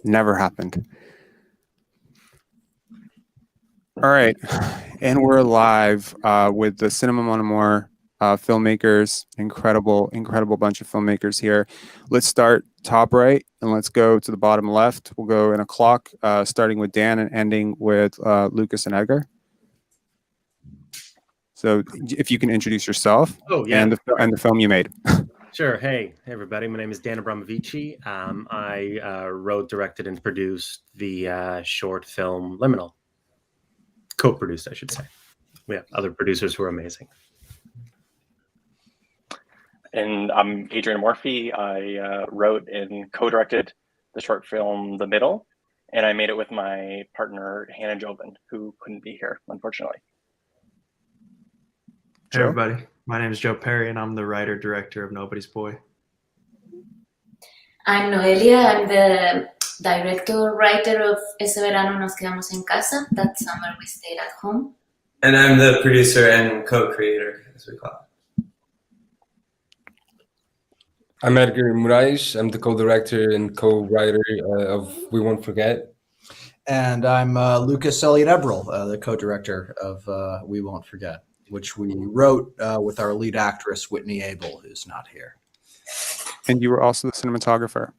Never happened. All right, and we're live with the Cinema Mon Amour filmmakers. Incredible bunch of filmmakers here. Let's start top right and let's go to the bottom left. We'll go in a clock, starting with Dan and ending with Lucas and Edgar. So if you can introduce yourself and the film you made. Sure. Hey, everybody. My name is Dan Abramovici. I wrote, directed, and produced the short film Liminal. Co-produced, I should say. We have other producers who are amazing. And I'm Adrian Morphy. I wrote and co-directed the short film The Middle, and I made it with my partner, Hannah Joven, who couldn't be here, unfortunately. Hey, everybody. My name is Joe Perry, and I'm the writer-director of Nobody's Boy. I'm Noelia. I'm the director-writer of Ese Verano Nos Quedamos en Casa. That summer we stayed at home. And I'm the producer and co-creator, as we call it. I'm Edgar Moraes. I'm the co-director and co-writer of We Won't Forget. And I'm Lucas Elliott Ebrel, the co-director of We Won't Forget, which we wrote with our lead actress, Whitney Abel, who's not here. And you were also the cinematographer.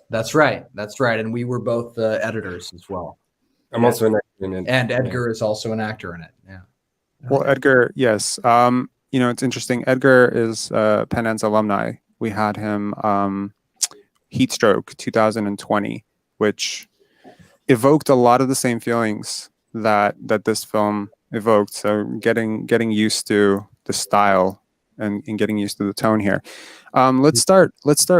That's right. And we were both editors as well. I'm also an actor in it. And Edgar is also an actor in it. Yeah. Well, Edgar, yes. It's interesting. Edgar is Penn Eds alumni. We had him Heatstroke 2020, which evoked a lot of the same feelings that this film evoked. So getting used to the style and getting used to the tone here. Let's start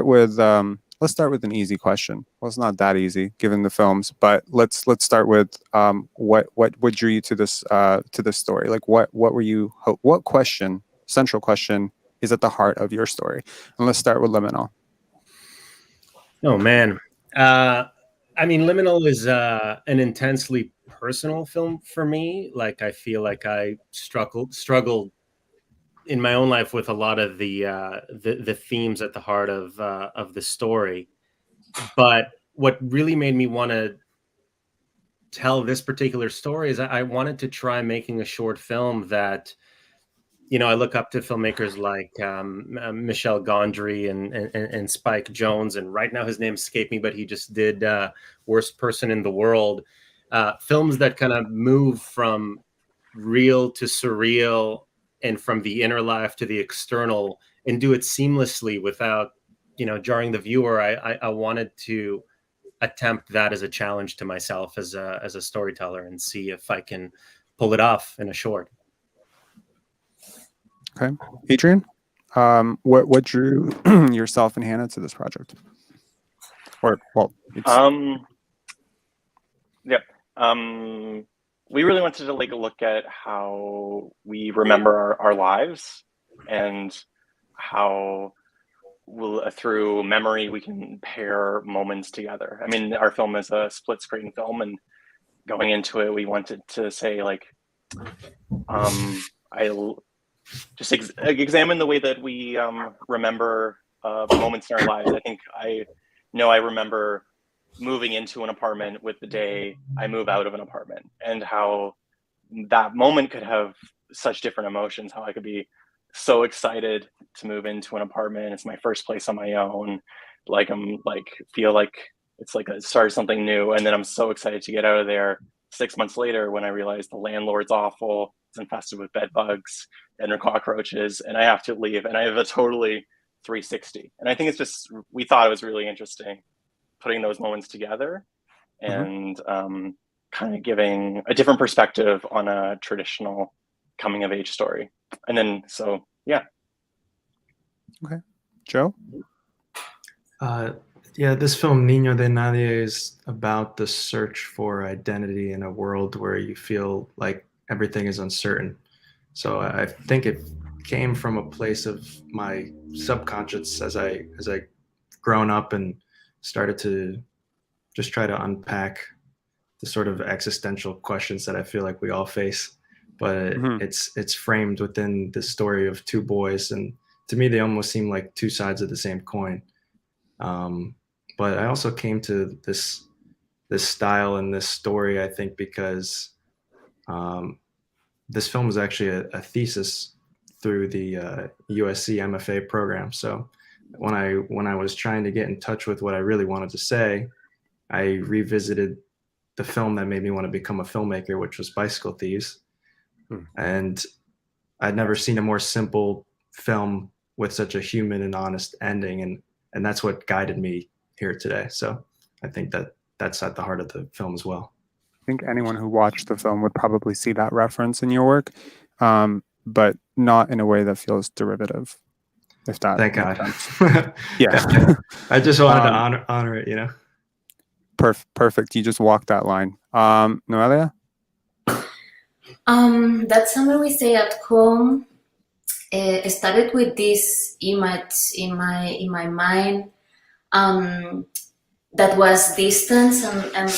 with an easy question. Well, it's not that easy given the films, but let's start with what drew you to this story? Like what central question is at the heart of your story? And let's start with Liminal. Oh man. Liminal is an intensely personal film for me. Like I feel like I struggled in my own life with a lot of the themes at the heart of the story. But what really made me want to tell this particular story is I wanted to try making a short film that, I look up to filmmakers like Michel Gondry and Spike Jonze, and right now his name escaped me, but he just did Worst Person in the World. Films that kind of move from real to surreal and from the inner life to the external and do it seamlessly without, jarring the viewer. I wanted to attempt that as a challenge to myself as a storyteller and see if I can pull it off in a short. Okay. Adrian, what drew yourself and Hannah to this project? We really wanted to look at how we remember our lives and how through memory we can pair moments together. I mean, our film is a split screen film, and going into it, we wanted to say I just examine the way that we remember moments in our lives. I think I remember moving into an apartment with the day I move out of an apartment, and how that moment could have such different emotions, how I could be so excited to move into an apartment. It's my first place on my own. Feel like it's like I started something new. And then I'm so excited to get out of there 6 months later when I realize the landlord's awful. It's infested with bed bugs and cockroaches, and I have to leave. And I have a totally 360. And I think it's just, we thought it was really interesting putting those moments together and kind of giving a different perspective on a traditional coming of age story. And then, Okay. Joe? This film, Niño de Nadie, is about the search for identity in a world where you feel like everything is uncertain. So I think it came from a place of my subconscious as I grown up and started to just try to unpack the sort of existential questions that I feel like we all face. But it's framed within the story of two boys, and to me they almost seem like two sides of the same coin. But I also came to this this style and this story, I think, because this film was actually a thesis through the USC MFA program. So when I was trying to get in touch with what I really wanted to say, I revisited the film that made me want to become a filmmaker, which was Bicycle Thieves. And I'd never seen a more simple film with such a human and honest ending, and that's what guided me here today. So I think that's at the heart of the film as well. I think anyone who watched the film would probably see that reference in your work, but not in a way that feels derivative. If that Thank makes God. sense. Yeah. I just wanted to honor it, you know. Perfect. You just walked that line. Noelia? That summer we stay at home. Started with this image in my mind that was distance, and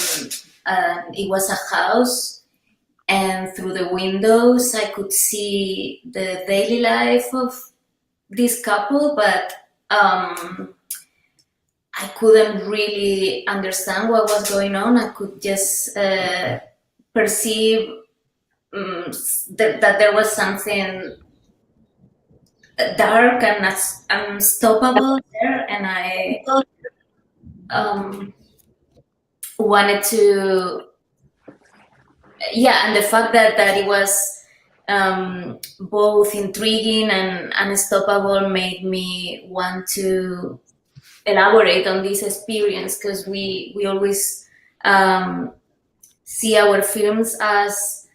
it was a house, and through the windows I could see the daily life of this couple, but I couldn't really understand what was going on. I could just perceive that there was something dark and unstoppable there, and I wanted to, and the fact that it was both intriguing and unstoppable made me want to elaborate on this experience, because we always see our films as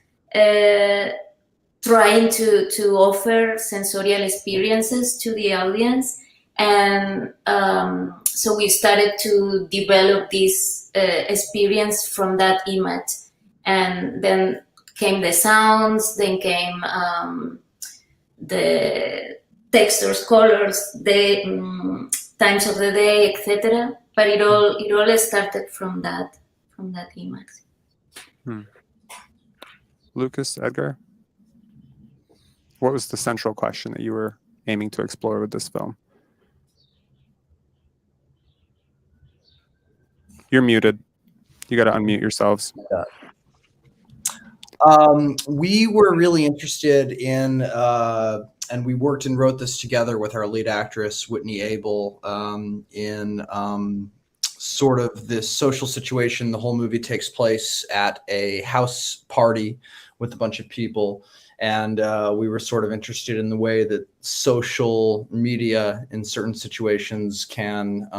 trying to offer sensorial experiences to the audience, and so we started to develop this experience from that image, and then came the sounds, then came the textures, colors, the times of the day, etc. But it all started from that image. Lucas, Edgar? What was the central question that you were aiming to explore with this film? You're muted. You got to unmute yourselves. We were really interested in, and we worked and wrote this together with our lead actress, Whitney Abel, in sort of this social situation. The whole movie takes place at a house party with a bunch of people. And we were sort of interested in the way that social media in certain situations can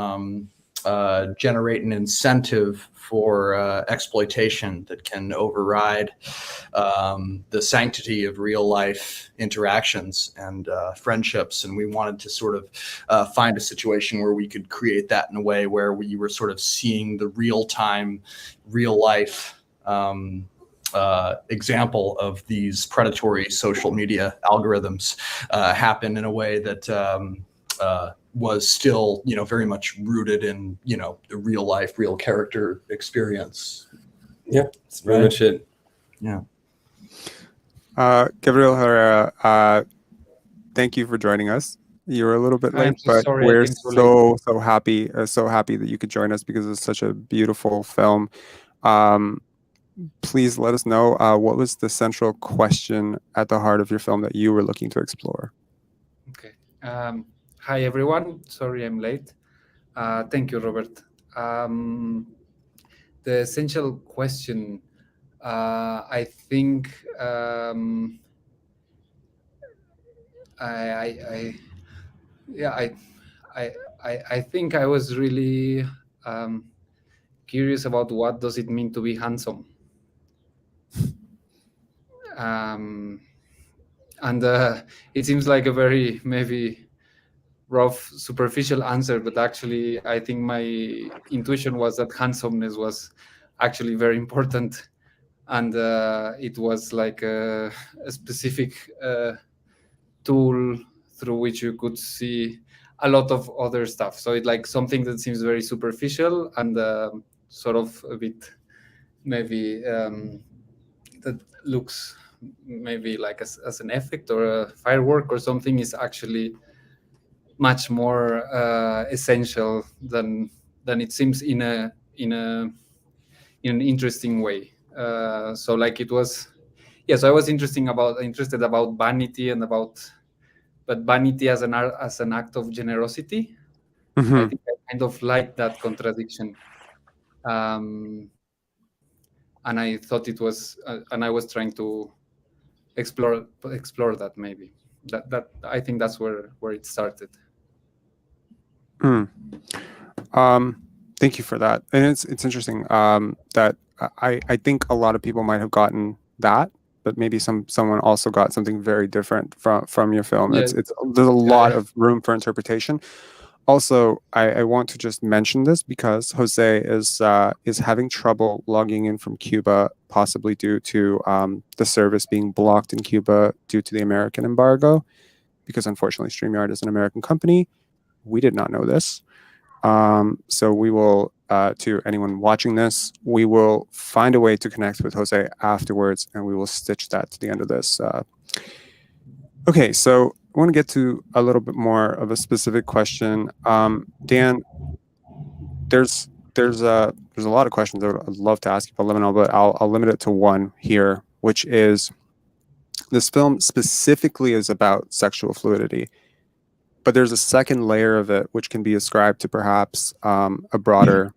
generate an incentive for exploitation that can override the sanctity of real life interactions and friendships. And we wanted to sort of find a situation where we could create that in a way where we were sort of seeing the real-time, real-life example of these predatory social media algorithms happen in a way that was still, very much rooted in, the real life, real character experience. Yeah, that's very much it. Yeah. Gabriel Herrera, thank you for joining us. You were a little bit late, but we're so happy that you could join us because it's such a beautiful film. Please let us know what was the central question at the heart of your film that you were looking to explore. Okay. Hi, everyone. Sorry I'm late. Thank you, Robert. The essential question, I think, I think I was really curious about what does it mean to be handsome. And it seems like a very maybe rough, superficial answer, but actually I think my intuition was that handsomeness was actually very important, and it was like a specific tool through which you could see a lot of other stuff. So it's like something that seems very superficial and sort of a bit maybe that looks maybe like as an effect or a firework or something is actually much more essential than it seems in in an interesting way. So like it was, yeah. So I was interested about vanity and but vanity as as an act of generosity. I think I kind of like that contradiction, and I thought it was, and I was trying to explore that maybe. That I think that's where it started. Thank you for that, and it's interesting that I think a lot of people might have gotten that, but maybe someone also got something very different from your film. Yeah. It's there's a lot of room for interpretation. Also, I want to just mention this because Jose is having trouble logging in from Cuba, possibly due to the service being blocked in Cuba due to the American embargo, because unfortunately StreamYard is an American company. We did not know this. So we will, to anyone watching this, we will find a way to connect with Jose afterwards, and we will stitch that to the end of this. Okay, so I want to get to a little bit more of a specific question. Dan, there's a lot of questions I'd love to ask you about Liminal, but I'll limit it to one here, which is this film specifically is about sexual fluidity, but there's a second layer of it which can be ascribed to perhaps a broader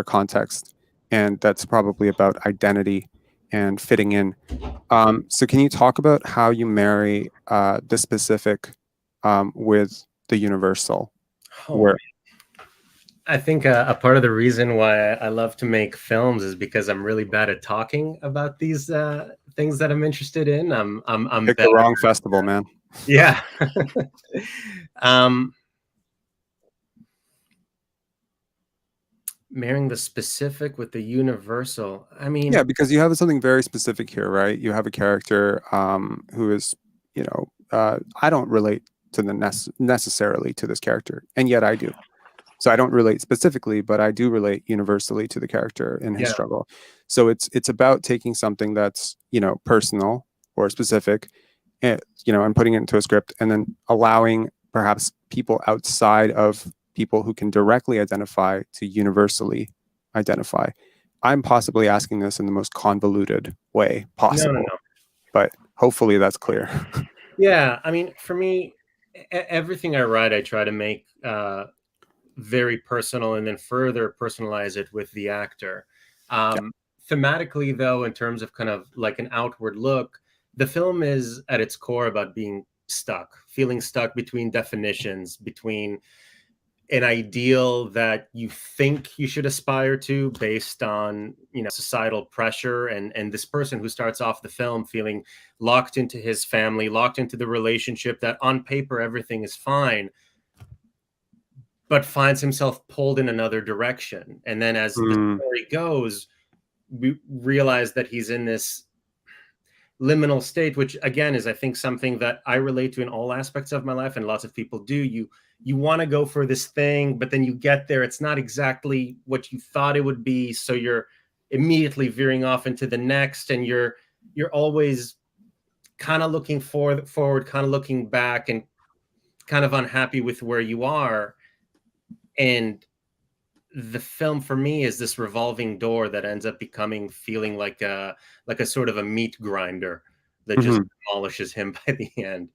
context, and that's probably about identity and fitting in. So can you talk about how you marry the specific with the universal? I think a part of the reason why I love to make films is because I'm really bad at talking about these things that I'm interested in. I'm Pick the wrong festival, man. Yeah. Marrying the specific with the universal. I mean, yeah, because you have something very specific here, right? You have a character who is, I don't relate to necessarily to this character, and yet I do. So I don't relate specifically, but I do relate universally to the character in his struggle. So it's about taking something that's personal or specific, and putting it into a script, and then allowing perhaps people outside of people who can directly identify to universally identify. I'm possibly asking this in the most convoluted way possible, no. But hopefully that's clear. Yeah, I mean, for me, everything I write, I try to make very personal and then further personalize it with the actor. Thematically, though, in terms of kind of like an outward look, the film is at its core about being stuck, feeling stuck between definitions, between an ideal that you think you should aspire to based on societal pressure, and this person who starts off the film feeling locked into his family, locked into the relationship that on paper everything is fine, but finds himself pulled in another direction. And then as the story goes, we realize that he's in this liminal state, which again is, I think, something that I relate to in all aspects of my life, and lots of people do. You want to go for this thing, but then you get there, it's not exactly what you thought it would be, so you're immediately veering off into the next, and you're always kind of looking forward, kind of looking back, and kind of unhappy with where you are. And the film for me is this revolving door that ends up feeling like a sort of a meat grinder that just demolishes him by the end.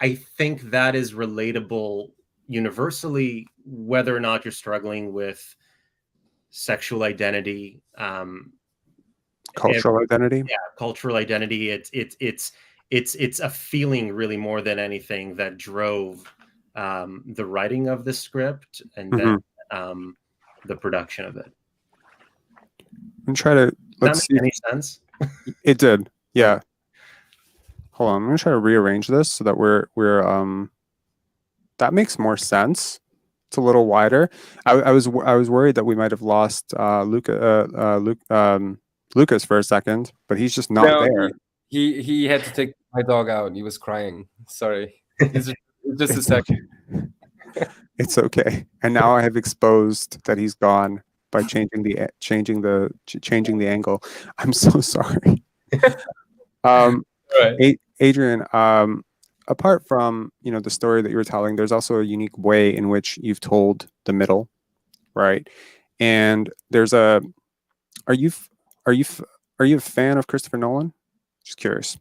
I think that is relatable universally, whether or not you're struggling with sexual identity, cultural identity. Yeah, cultural identity. It's a feeling really more than anything that drove the writing of the script and then the production of it. And try to let's see. Any sense? It did, yeah. Hold on, I'm gonna try to rearrange this so that we're that makes more sense. It's a little wider. I was worried that we might have lost Lucas for a second, but he's just not there. He had to take my dog out. He was crying. Sorry. Just a second. It's okay. And now I have exposed that he's gone by changing the angle. I'm so sorry. Right. Adrian, apart from the story that you were telling, there's also a unique way in which you've told the middle, right? And there's a are you f- are you f- are you a fan of Christopher Nolan? Just curious.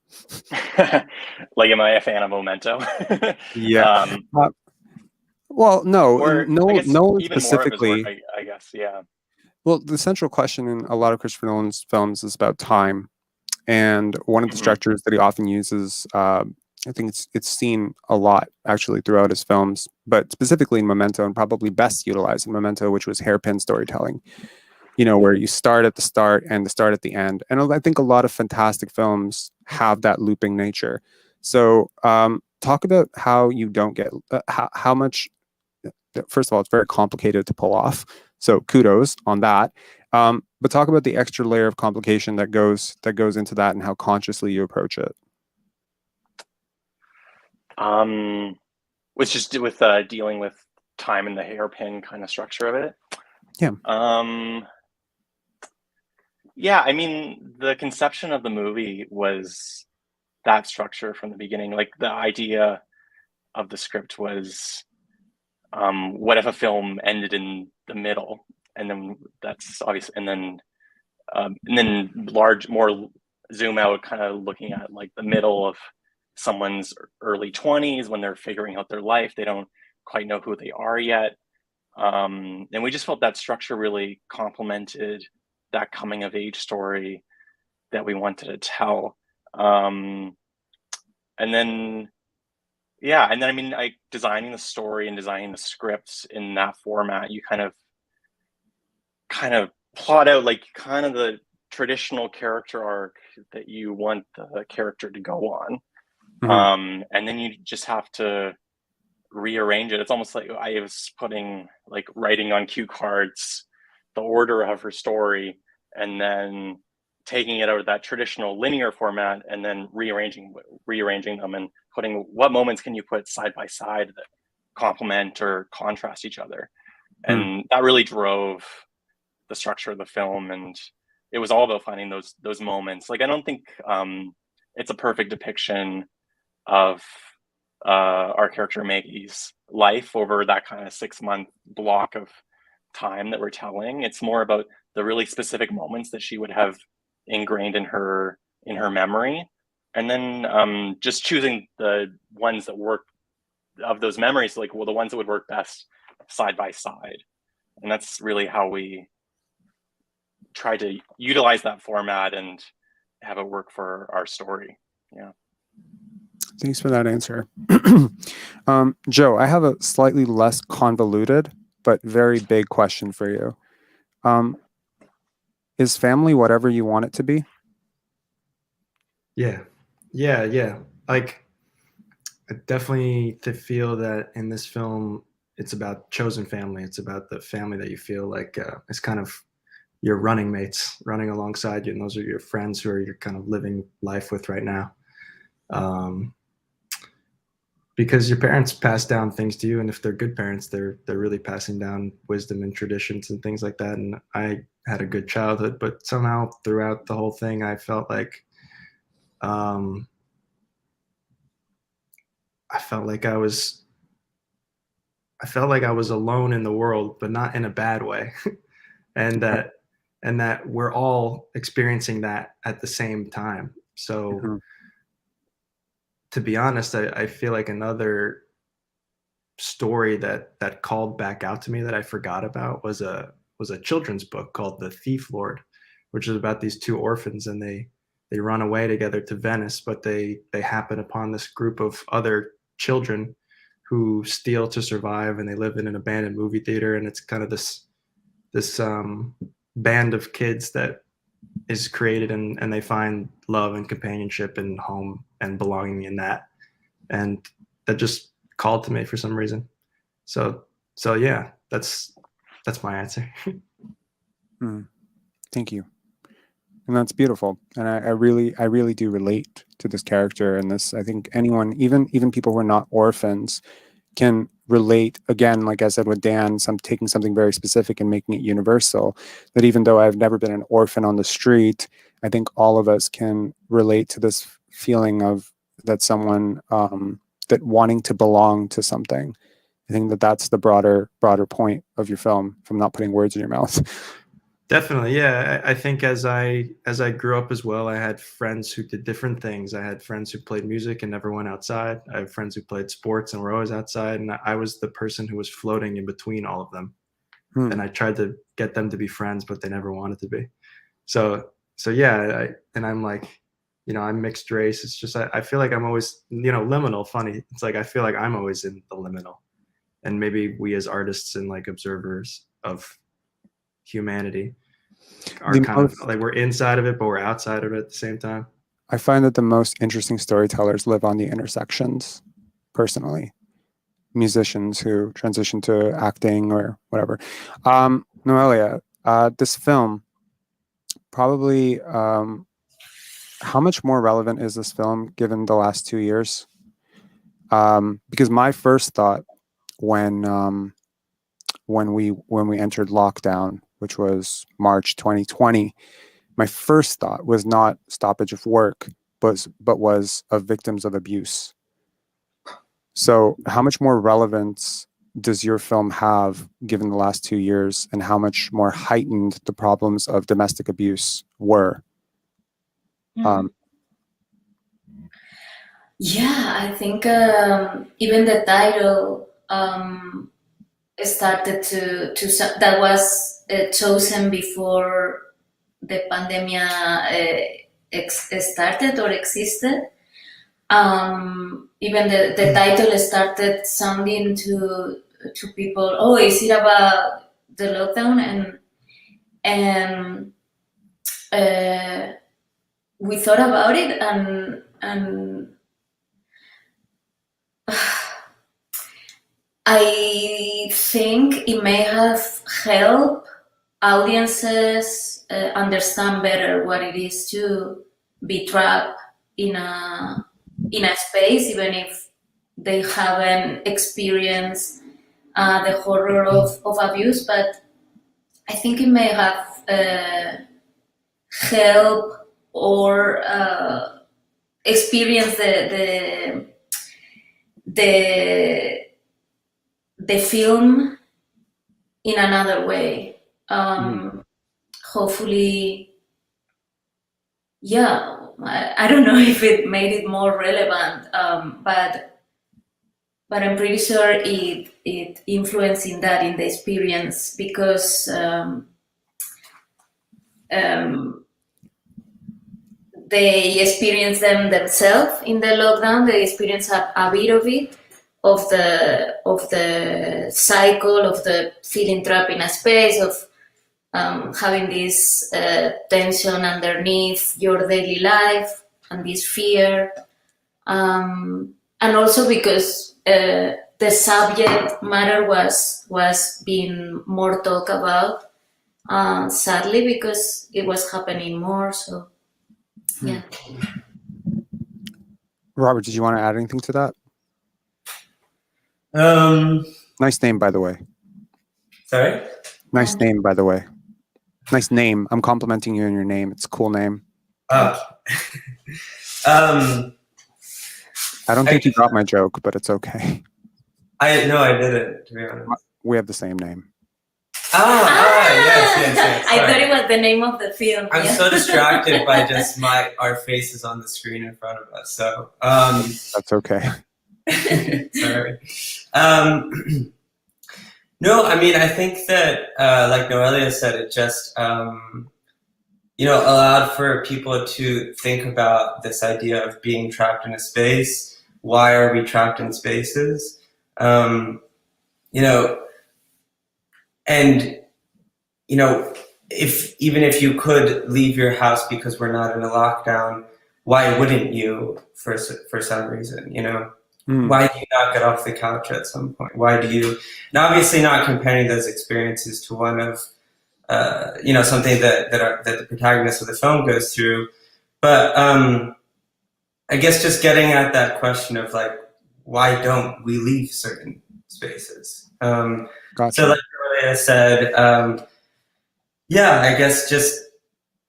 Like, am I a fan of Memento? Yeah. Um, Well, no, or I guess Nolan even more of his work, specifically. I guess, yeah. Well, the central question in a lot of Christopher Nolan's films is about time, and one of the Mhm. structures that he often uses, I think it's seen a lot actually throughout his films, but specifically in Memento, and probably best utilized in Memento, which was hairpin storytelling. You know, where you start at the start and the start at the end, and I think a lot of fantastic films have that looping nature. So, talk about how you don't get how much. First of all, it's very complicated to pull off. So kudos on that. But talk about the extra layer of complication that goes into that and how consciously you approach it. Was just with dealing with time and the hairpin kind of structure of it. Yeah. Yeah, I mean, the conception of the movie was that structure from the beginning. Like, the idea of the script was, what if a film ended in the middle, and then that's obvious, and then more zoom out, kind of looking at like the middle of someone's early 20s when they're figuring out their life. They don't quite know who they are yet. And we just felt that structure really complemented that coming of age story that we wanted to tell. And then, yeah, and then I mean, designing the story and designing the scripts in that format, you kind of plot out like kind of the traditional character arc that you want the character to go on. Mhm. And then you just have to rearrange it. It's almost like I was writing on cue cards the order of her story, and then taking it out of that traditional linear format, and then rearranging them, and putting what moments can you put side by side that complement or contrast each other. And that really drove the structure of the film. And it was all about finding those moments. Like, I don't think it's a perfect depiction of our character Maggie's life over that kind of 6-month block of time that we're telling. It's more about the really specific moments that she would have ingrained in her memory, and then just choosing the ones that work of those memories, like, well, the ones that would work best side by side. And that's really how we try to utilize that format and have it work for our story. Yeah. Thanks for that answer. Joe, I have a slightly less convoluted but very big question for you. Is family whatever you want it to be? Yeah. Like, I definitely feel that in this film, it's about chosen family. It's about the family that you feel like is kind of your running mates, running alongside you, and those are your friends who are you're kind of living life with right now. Because your parents pass down things to you, and if they're good parents, they're really passing down wisdom and traditions and things like that. And I had a good childhood, but somehow throughout the whole thing, I felt like I felt like I was alone in the world, but not in a bad way. and that we're all experiencing that at the same time. So Mhm. to be honest, I feel like another story that called back out to me that I forgot about was a children's book called The Thief Lord, which is about these two orphans, and they run away together to Venice, but they happen upon this group of other children who steal to survive, and they live in an abandoned movie theater, and it's kind of this band of kids that is created, and they find love and companionship and home and belonging in that, and that just called to me for some reason. So yeah, that's my answer. Thank you. And that's beautiful. And I really do relate to this character and this. I think anyone, even people who are not orphans, can relate. Again, like I said with Dan, taking something very specific and making it universal. That even though I've never been an orphan on the street, I think all of us can relate to this feeling of that someone that wanting to belong to something I think that that's the broader point of your film, if I'm not putting words in your mouth. Definitely, yeah. I think as I grew up as well, I had friends who did different things. I had friends who played music and never went outside. I have friends who played sports and were always outside, and I was the person who was floating in between all of them. And I tried to get them to be friends, but they never wanted to be. So yeah, I'm like, I'm mixed race. It's just I feel like I'm always, liminal. Funny, it's like I feel like I'm always in the liminal, and maybe we as artists and like observers of humanity are kind of like we're inside of it, but we're outside of it at the same time. I find that the most interesting storytellers live on the intersections, personally. Musicians who transition to acting or whatever. Noelia, this film, probably, how much more relevant is this film given the last 2 years? Because my first thought when we entered lockdown, which was March 2020, my first thought was not stoppage of work, but was of victims of abuse. So how much more relevance does your film have given the last 2 years, and how much more heightened the problems of domestic abuse were? Yeah, I think even the title started to that was chosen before the pandemic started or existed. Even the title started sounding to people, oh, is it about the lockdown? And we thought about it, and I think it may have helped audiences understand better what it is to be trapped in a space, even if they haven't experienced the horror of abuse. But I think it may have helped or experience the film in another way. Hopefully, yeah. I don't know if it made it more relevant, but I'm pretty sure it influenced in that, in the experience, because they experience themselves in the lockdown. They experience a bit of it, of the cycle of the feeling trapped in a space, of having this tension underneath your daily life and this fear, and also because the subject matter was being more talked about, sadly, because it was happening more. So yeah. Robert, did you want to add anything to that? Nice name, by the way. Sorry? Nice name, by the way. Nice name. I'm complimenting you on your name. It's a cool name. I don't think you got my joke, but it's okay. I didn't, to be honest. We have the same name. Yes. I thought it was the name of the film. I'm so distracted by just our faces on the screen in front of us. So that's okay. Sorry. No, I mean, I think that, like Noelia said, it just, allowed for people to think about this idea of being trapped in a space. Why are we trapped in spaces? If you could leave your house because we're not in a lockdown, why wouldn't you for some reason, Why do you not get off the couch at some point? Why do you, and obviously not comparing those experiences to one of, something that the protagonist of the film goes through, but I guess just getting at that question of like, why don't we leave certain spaces? Gotcha. So like Maria said, I guess just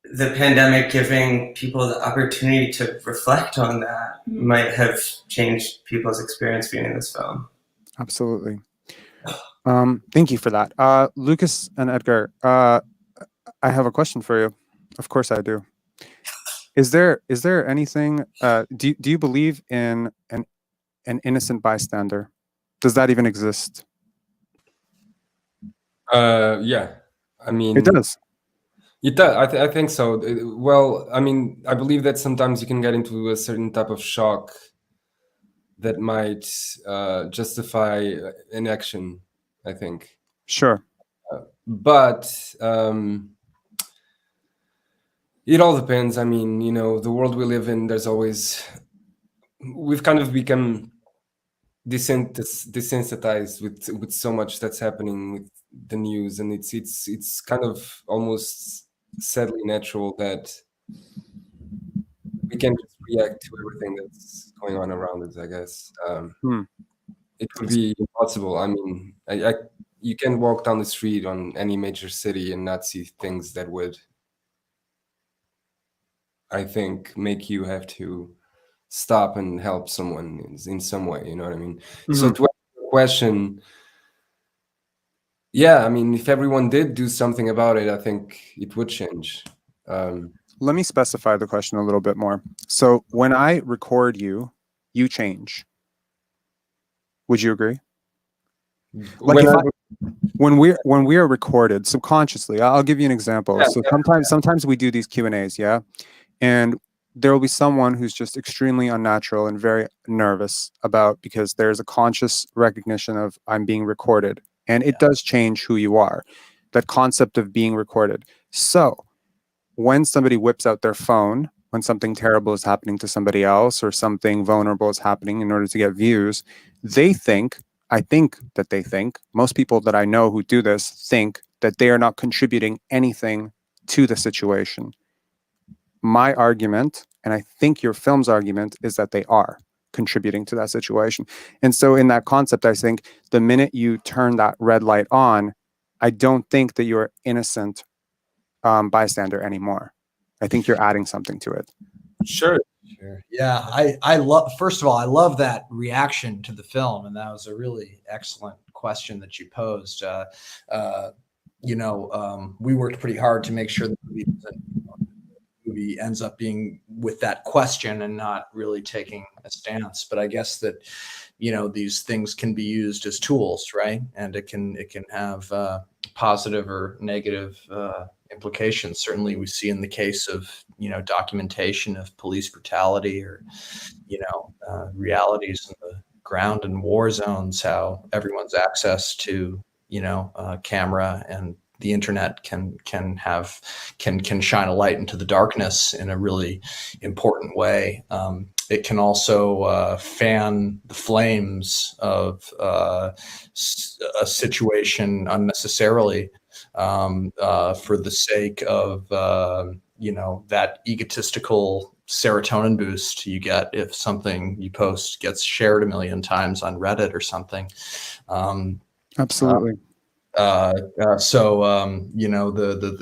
the pandemic giving people the opportunity to reflect on that might have changed people's experience viewing this film. Absolutely. Thank you for that. Lucas and Edgar, I have a question for you. Of course I do. Is there anything, do you believe in an innocent bystander? Does that even exist? Yeah, I mean, It does. It does. I think so. Well, I mean, I believe that sometimes you can get into a certain type of shock that might justify an action, I think. Sure. But it all depends. I mean, the world we live in, we've kind of become desensitized with so much that's happening with the news, and it's kind of almost sadly natural that we can just react to everything that's going on around us, I guess. It would be impossible. I mean, you can walk down the street on any major city and not see things that would, I think, make you have to stop and help someone in some way. You know what I mean? So to answer the question, yeah, I mean, if everyone did do something about it, I think it would change. Let me specify the question a little bit more. So when I record you, you change. Would you agree? Like when we are recorded subconsciously, I'll give you an example. Yeah, so sometimes we do these Q&As, yeah, and there will be someone who's just extremely unnatural and very nervous because there's a conscious recognition of I'm being recorded, and it does change who you are. That concept of being recorded. So when somebody whips out their phone, when something terrible is happening to somebody else or something vulnerable is happening in order to get views, I think that they think, most people that I know who do this think that they are not contributing anything to the situation. My argument, and I think your film's argument, is that they are contributing to that situation. And so in that concept, I think the minute you turn that red light on, I don't think that you're innocent bystander anymore. I think you're adding something to it. Sure. Yeah, I love. First of all, I love that reaction to the film, and that was a really excellent question that you posed. We worked pretty hard to make sure that the movie ends up being with that question and not really taking a stance. But I guess that these things can be used as tools, right? And it can have positive or negative implications. Certainly we see in the case of documentation of police brutality or realities in the ground and war zones, how everyone's access to camera and the internet can shine a light into the darkness in a really important way. It can also fan the flames of a situation unnecessarily for the sake of that egotistical serotonin boost you get if something you post gets shared 1 million times on Reddit or something. Absolutely. The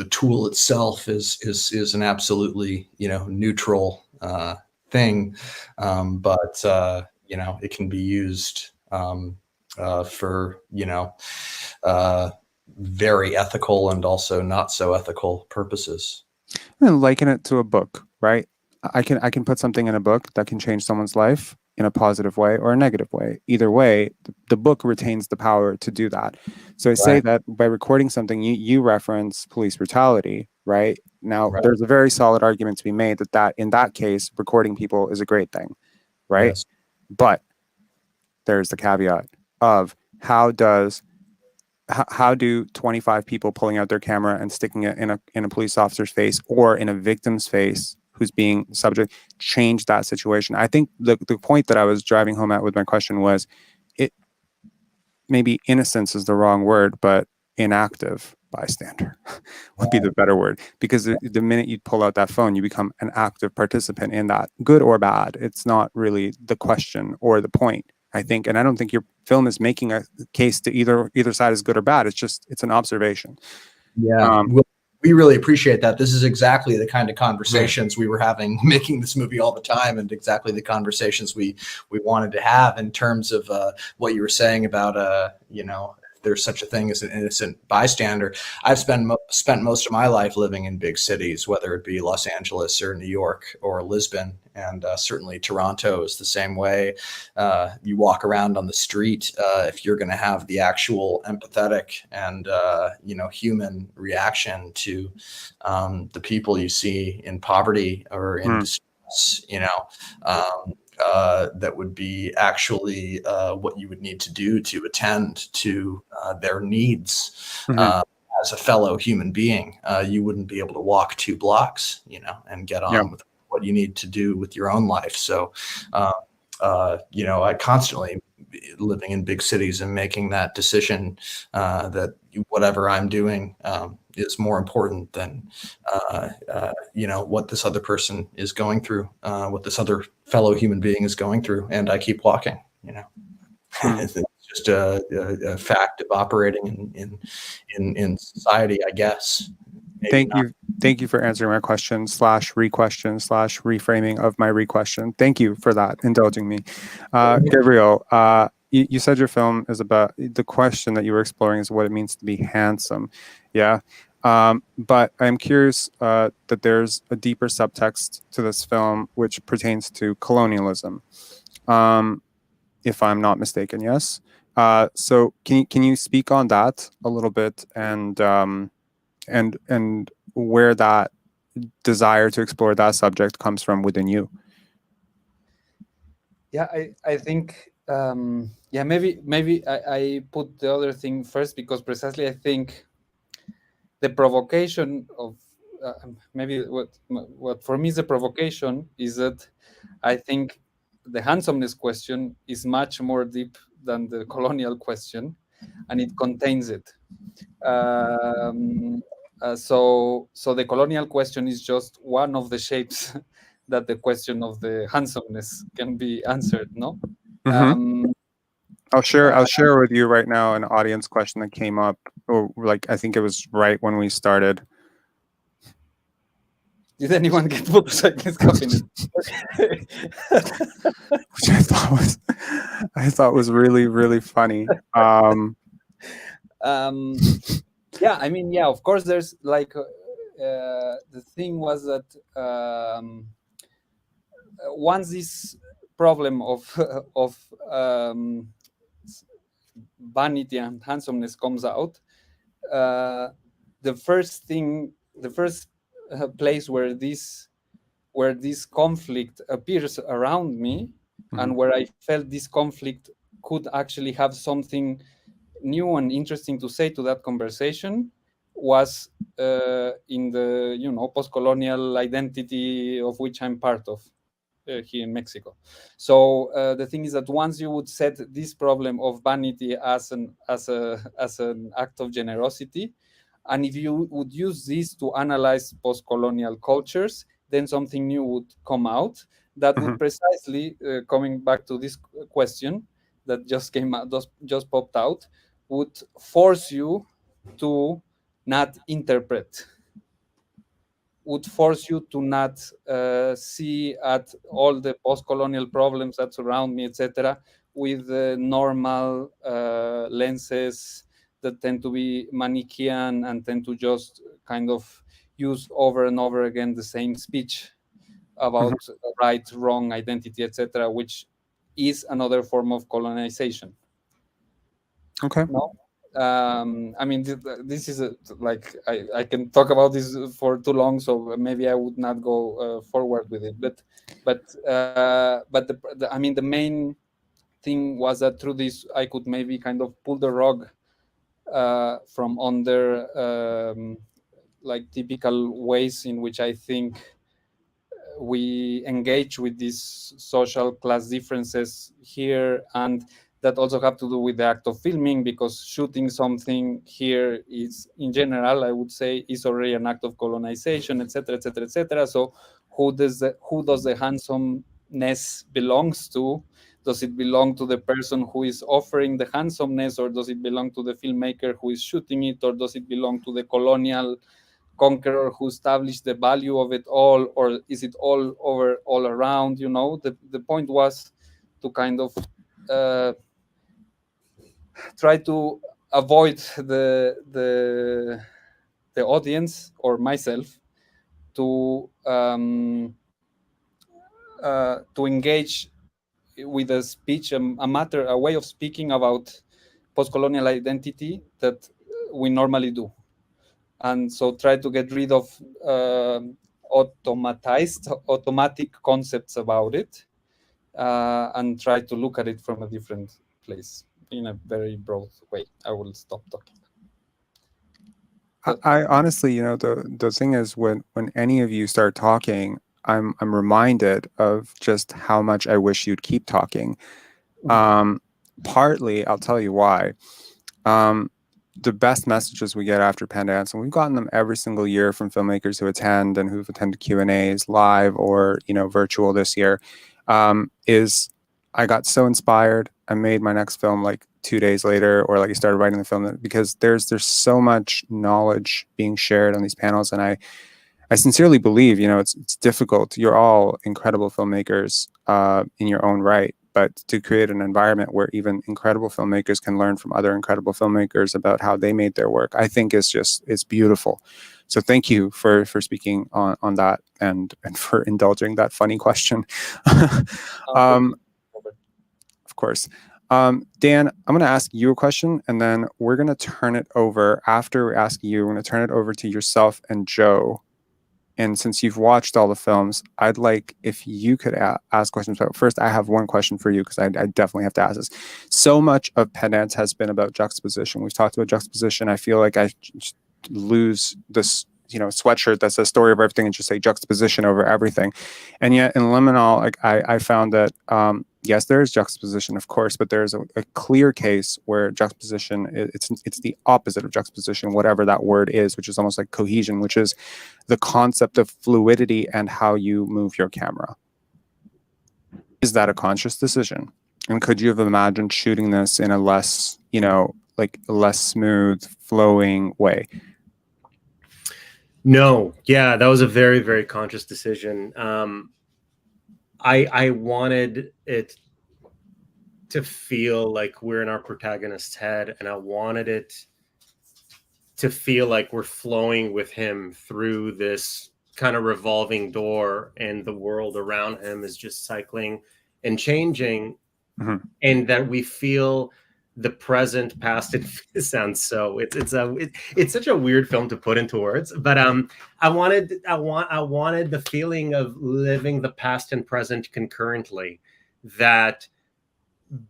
tool itself is an absolutely neutral thing, but it can be used for very ethical and also not so ethical purposes. And liken it to a book, right? I can put something in a book that can change someone's life in a positive way or a negative way. Either way, the book retains the power to do that. So I say that by recording something, you reference police brutality, right? Now, there's a very solid argument to be made that in that case, recording people is a great thing, right? Yes. But there's the caveat of how do 25 people pulling out their camera and sticking it in a police officer's face or in a victim's face who's being subject change that situation? I think the point that I was driving home at with my question was maybe innocence is the wrong word, but inactive bystander would be the better word, because the minute you pull out that phone, you become an active participant in that, good or bad. It's not really the question or the point, I think. And I don't think your film is making a case to either side is good or bad. It's an observation. Yeah. We really appreciate that. This is exactly the kind of conversations we were having making this movie all the time, and exactly the conversations we wanted to have in terms of what you were saying about there's such a thing as an innocent bystander. I've spent most of my life living in big cities, whether it be Los Angeles or New York or Lisbon, and certainly Toronto is the same way. You walk around on the street, if you're going to have the actual empathetic and human reaction to the people you see in poverty or in distress, that would be actually what you would need to do to attend to their needs. As a fellow human being, you wouldn't be able to walk 2 blocks, and get on with what you need to do with your own life. So, I constantly living in big cities and making that decision that whatever I'm doing is more important than what this other person is going through, what this other fellow human being is going through, and I keep walking. It's just a fact of operating in society, I guess. Thank you for answering my question / re-question / reframing of my re-question. Thank you for that, indulging me. Gabriel, you said your film is about, the question that you were exploring is what it means to be handsome. Yeah. But I'm curious that there's a deeper subtext to this film which pertains to colonialism, if I'm not mistaken. Yes. So can you speak on that a little bit, and where that desire to explore that subject comes from within you? Yeah, I think maybe I put the other thing first, because precisely I think the provocation of maybe what for me is the provocation is that I think the handsomeness question is much more deep than the colonial question, and it contains it. So the colonial question is just one of the shapes that the question of the handsomeness can be answered. No. I'll share with you right now an audience question that came up, or I think it was right when we started. Did anyone get motorcycles cabinet? Which I thought was really, really funny. Yeah, I mean, of course, there's the thing was that once this problem of vanity and handsomeness comes out, the first place where this conflict appears around me, and where I felt this conflict could actually have something new and interesting to say to that conversation, was in the post-colonial identity of which I'm part of here in Mexico. So the thing is that once you would set this problem of vanity as an act of generosity, and if you would use this to analyze post-colonial cultures, then something new would come out that would precisely, coming back to this question that just came out, just popped out, would force you to not interpret, would force you to not see at all the post-colonial problems that surround me, etc., with normal lenses that tend to be Manichaean and tend to just kind of use over and over again the same speech about right, wrong, identity, etc., which is another form of colonization. Okay. No? I mean, this is I can talk about this for too long, so maybe I would not go forward with it. But I mean, the main thing was that through this I could maybe kind of pull the rug from under typical ways in which I think we engage with these social class differences here, and that also have to do with the act of filming, because shooting something here is, in general, I would say, is already an act of colonization, etc., etc., etc. So who does the handsomeness belongs to? Does it belong to the person who is offering the handsomeness, or does it belong to the filmmaker who is shooting it, or does it belong to the colonial conqueror who established the value of it all, or is it all around? The point was to kind of try to avoid the audience or myself to engage with a speech, a way of speaking about post-colonial identity that we normally do, and so try to get rid of automatic concepts about it, and try to look at it from a different place in a very broad way. I will stop talking. I honestly, the thing is, when any of you start talking, I'm reminded of just how much I wish you'd keep talking. Partly, I'll tell you why. The best messages we get after Pandance, and we've gotten them every single year from filmmakers who attend and who've attended Q&As live or virtual this year, is I got so inspired. I made my next film like 2 days later, or like I started writing the film, because there's so much knowledge being shared on these panels, and I sincerely believe it's difficult. You're all incredible filmmakers in your own right, but to create an environment where even incredible filmmakers can learn from other incredible filmmakers about how they made their work, I think it's beautiful. So thank you for speaking on that and for indulging that funny question. Of course. Dan, I'm going to ask you a question, and then we're going to turn it over. After we ask you, we're going to turn it over to yourself and Joe. And since you've watched all the films, I'd like if you could ask questions. But first, I have one question for you, because I definitely have to ask this. So much of Pendants has been about juxtaposition. We've talked about juxtaposition. I feel like I lose this sweatshirt that says story of everything and just say juxtaposition over everything. And yet in Liminal, like I found that yes, there is juxtaposition, of course, but there's a clear case where juxtaposition, it's the opposite of juxtaposition, whatever that word is, which is almost like cohesion, which is the concept of fluidity and how you move your camera. Is that a conscious decision? And could you have imagined shooting this in a less, less smooth, flowing way? No, yeah, that was a very, very conscious decision. I wanted it to feel like we're in our protagonist's head, and I wanted it to feel like we're flowing with him through this kind of revolving door, and the world around him is just cycling and changing, and that we feel the present, past. It sounds so it's such a weird film to put into words, but I wanted the feeling of living the past and present concurrently, that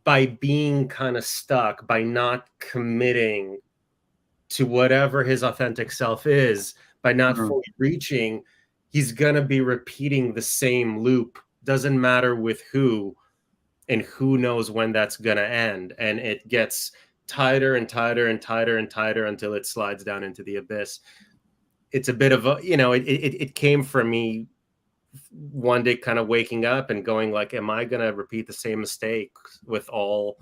by being kind of stuck, by not committing to whatever his authentic self is, by not fully reaching, he's gonna be repeating the same loop. Doesn't matter with who, and who knows when that's gonna end. And it gets tighter and tighter and tighter and tighter until it slides down into the abyss. It's a bit of a, it came from me one day kind of waking up and going like, am I gonna repeat the same mistake with all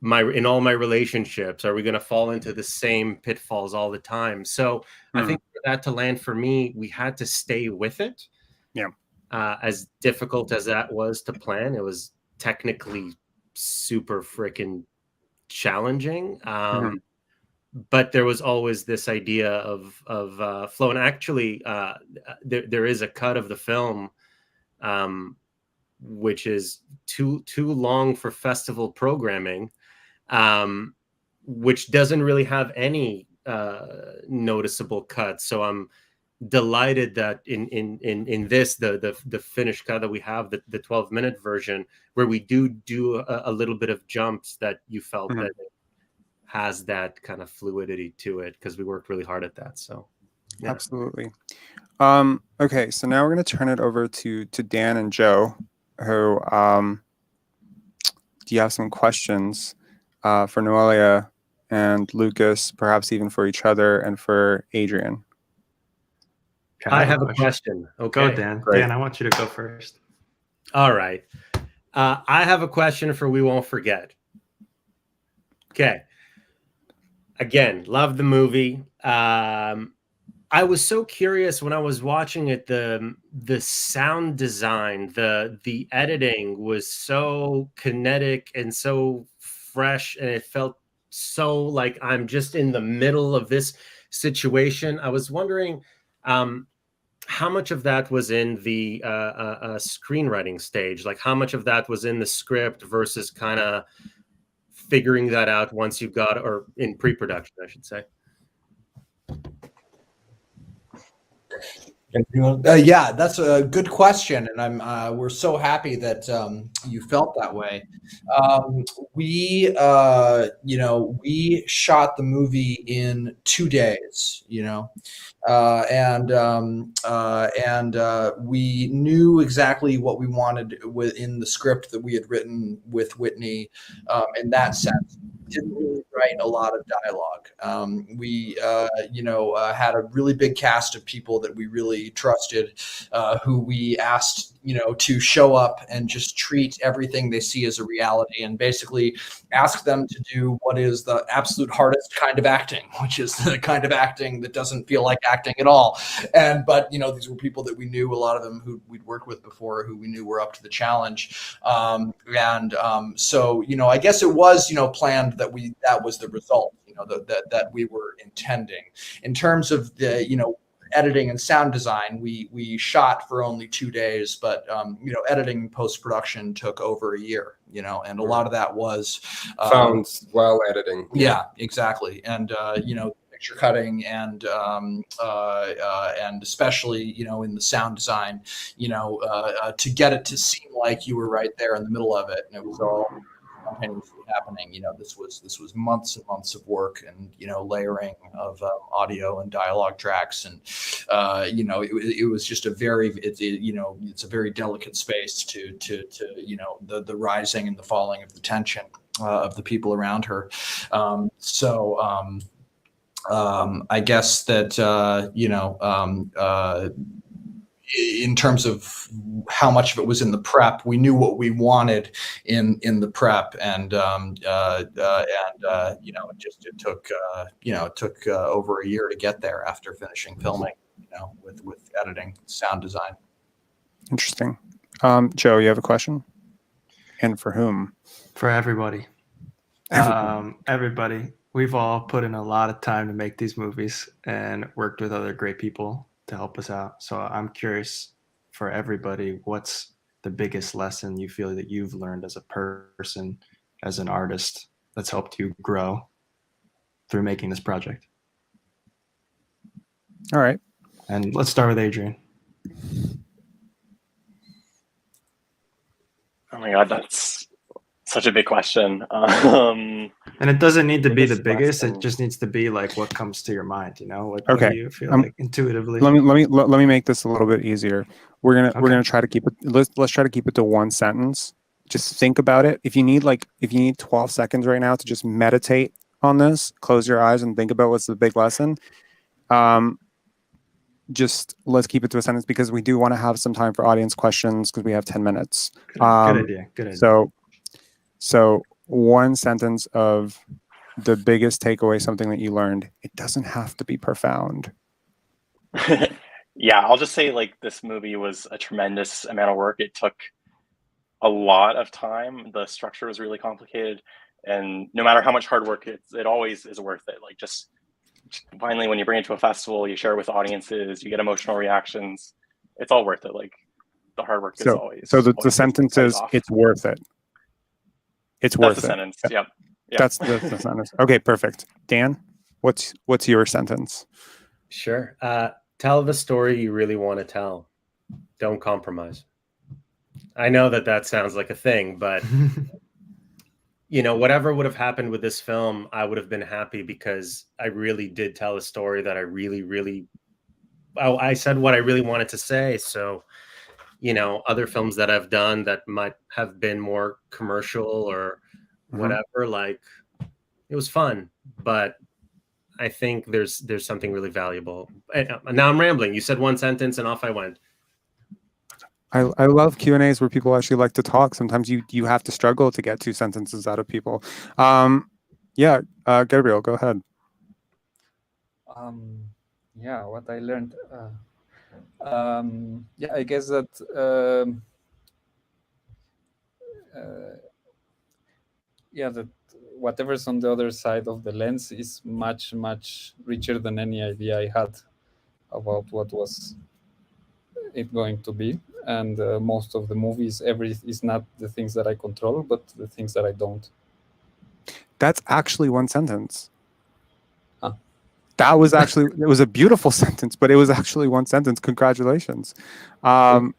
my relationships? Are we gonna fall into the same pitfalls all the time? So I think for that to land for me, we had to stay with it. Yeah. As difficult as that was to plan, it was technically super freaking challenging. But there was always this idea of flow. And actually, there is a cut of the film which is too long for festival programming, which doesn't really have any noticeable cuts. So I'm delighted that in this the finished cut that we have, the 12-minute version, where we do a little bit of jumps, that you felt that it has that kind of fluidity to it, because we worked really hard at that. So yeah. Absolutely. Okay, so now we're going to turn it over to Dan and Joe, who do you have some questions for Noelia and Lucas, perhaps even for each other and for Adrian? I have a question. Okay. Go, Dan. Great. Dan, I want you to go first. All right. I have a question for We Won't Forget. Okay. Again, love the movie. I was so curious when I was watching it, the sound design, the editing was so kinetic and so fresh, and it felt so like I'm just in the middle of this situation. I was wondering how much of that was in the screenwriting stage? Like how much of that was in the script versus kind of figuring that out once you got, or in pre-production, I should say? Yeah, that's a good question, and we're so happy that you felt that way. We shot the movie in 2 days, and we knew exactly what we wanted within the script that we had written with Whitney. In that sense, we didn't really write a lot of dialogue. We had a really big cast of people that we really trusted, who we asked to show up and just treat everything they see as a reality, and basically ask them to do what is the absolute hardest kind of acting, which is the kind of acting that doesn't feel like acting at all. But these were people that we knew, a lot of them who we'd worked with before, who we knew were up to the challenge. So I guess it was planned that that was the result, that we were intending. In terms of the editing and sound design, we shot for only 2 days, but editing and post-production took over a year, and a lot of that was found while editing. Yeah, exactly. And picture cutting and especially in the sound design, to get it to seem like you were right there in the middle of it, and it was all simultaneously happening. This was months and months of work, and layering of audio and dialogue tracks, and it was just it's a very delicate space to the rising and the falling of the tension of the people around her. I guess that in terms of how much of it was in the prep, we knew what we wanted in the prep, and it took over a year to get there after finishing filming, with editing, sound design. Interesting. Joe, you have a question? And for whom? For everybody. Everybody. We've all put in a lot of time to make these movies and worked with other great people to help us out. So I'm curious, for everybody, what's the biggest lesson you feel that you've learned as a person, as an artist, that's helped you grow through making this project? All right. And let's start with Adrian. Oh my God, that's such a big question. And it doesn't need to be the biggest. It just needs to be like what comes to your mind. What do you feel like intuitively? Let me make this a little bit easier. We're gonna try to keep it. Let's try to keep it to one sentence. Just think about it. If you need 12 seconds right now to just meditate on this, close your eyes and think about what's the big lesson. Just let's keep it to a sentence, because we do want to have some time for audience questions, because we have 10 minutes. Good idea. So one sentence of the biggest takeaway, something that you learned. It doesn't have to be profound. Yeah, I'll just say this movie was a tremendous amount of work. It took a lot of time. The structure was really complicated, and no matter how much hard work, it always is worth it. Just finally, when you bring it to a festival, you share with audiences, you get emotional reactions. It's all worth it. The hard work is always. So the sentence is, it's worth it. It's worth it. That's the sentence. Yep. That's the sentence. Okay, perfect. Dan, what's your sentence? Sure. Tell the story you really want to tell. Don't compromise. I know that sounds like a thing, but whatever would have happened with this film, I would have been happy, because I really did tell a story that I said what I really wanted to say. So, other films that I've done that might have been more commercial or whatever, it was fun, but I think there's something really valuable. And now I'm rambling. You said one sentence and off I went. I love Q&As where people actually like to talk. Sometimes you have to struggle to get 2 sentences out of people. Gabriel, go ahead. What I learned. I guess that that whatever's on the other side of the lens is much, much richer than any idea I had about what was it going to be. And most of the movies, is not the things that I control, but the things that I don't. That's actually one sentence. Huh. That was actually, it was a beautiful sentence, but it was actually one sentence. Congratulations. And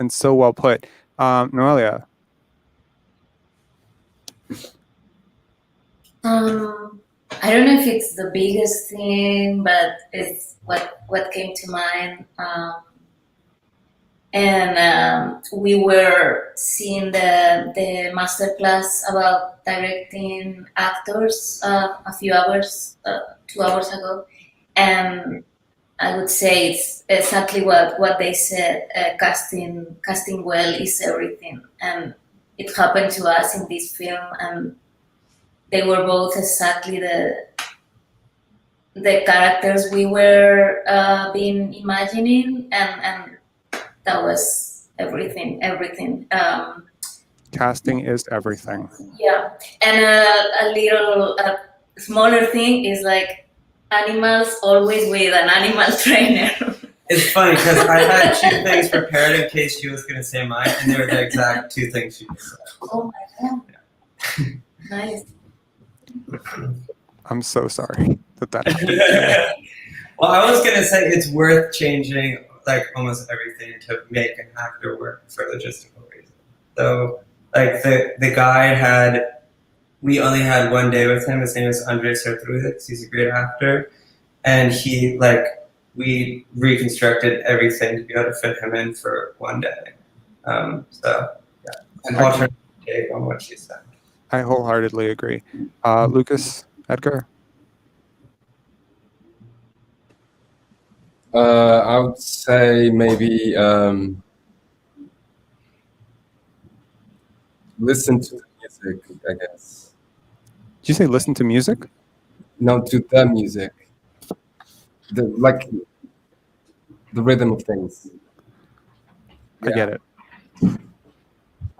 so well put. Noelia. I don't know if it's the biggest thing, but it's what came to mind. We were seeing the masterclass about directing actors a few hours, 2 hours ago, and I would say it's exactly what they said. Casting well is everything, and it happened to us in this film, and they were both exactly the characters we were been imagining, and that was everything. Casting is everything. Yeah, and a little smaller thing is like animals always with an animal trainer. It's funny because I had two things prepared in case she was going to say mine, and they were the exact two things she just said. Oh my god! Yeah. Nice. I'm so sorry that. Well, I was going to say it's worth changing like almost everything to make an actor work for logistical reasons. So, like the guy we only had one day with him. His name is Andres Sertrudix. He's a great actor, and we reconstructed everything to be able to fit him in for one day. So yeah, an alternative take on what she said. I wholeheartedly agree. Lucas, Edgar. I would say maybe listen to the music, I guess. Did you say listen to music? No, to the music. The rhythm of things. I get it.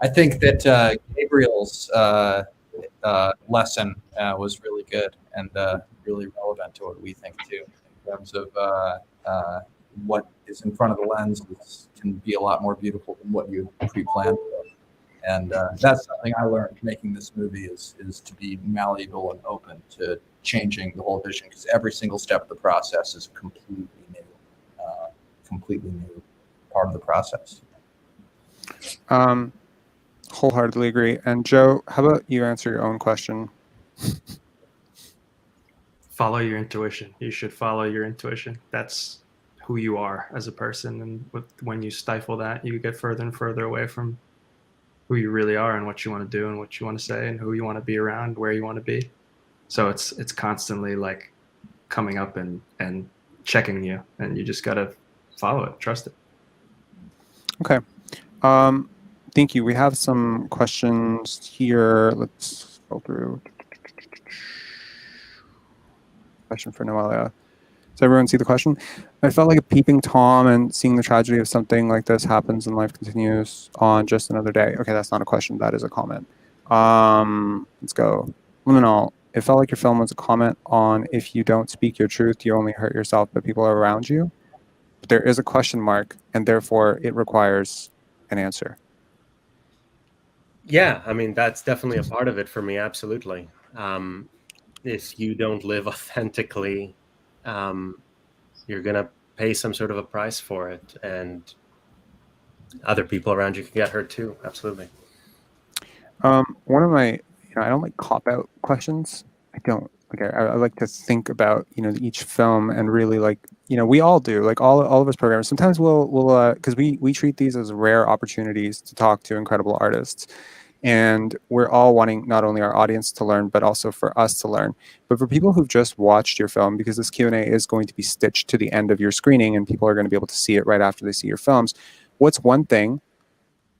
I think that Gabriel's lesson was really good and really relevant to what we think too, in terms of what is in front of the lens can be a lot more beautiful than what you pre-planned for. And that's something I learned making this movie is to be malleable and open to changing the whole vision, because every single step of the process is completely new part of the process. Wholeheartedly agree. And Joe, how about you answer your own question? Follow your intuition. You should follow your intuition. That's who you are as a person, and when you stifle that, you get further and further away from who you really are and what you want to do and what you want to say and who you want to be around, where you want to be. So it's constantly like coming up and checking you, and you just got to follow it, trust it. Okay. Thank you. We have some questions here. Let's go through. Question for Noelia. Does everyone see the question? I felt like a peeping Tom, and seeing the tragedy of something like this happens and life continues on just another day. Okay, that's not a question. That is a comment. Let's go. Liminal. It felt like your film was a comment on if you don't speak your truth, you only hurt yourself, but people are around you. But there is a question mark, and therefore it requires an answer. Yeah, I mean, that's definitely a part of it for me. Absolutely. If you don't live authentically, you're going to pay some sort of a price for it, and other people around you can get hurt too. Absolutely. One of my, I don't like cop-out questions. I don't. Like, I like to think about, each film and really we all do, like all of us programmers. Sometimes we'll because we treat these as rare opportunities to talk to incredible artists. And we're all wanting not only our audience to learn, but also for us to learn. But for people who've just watched your film, because this Q&A is going to be stitched to the end of your screening and people are going to be able to see it right after they see your films, what's one thing,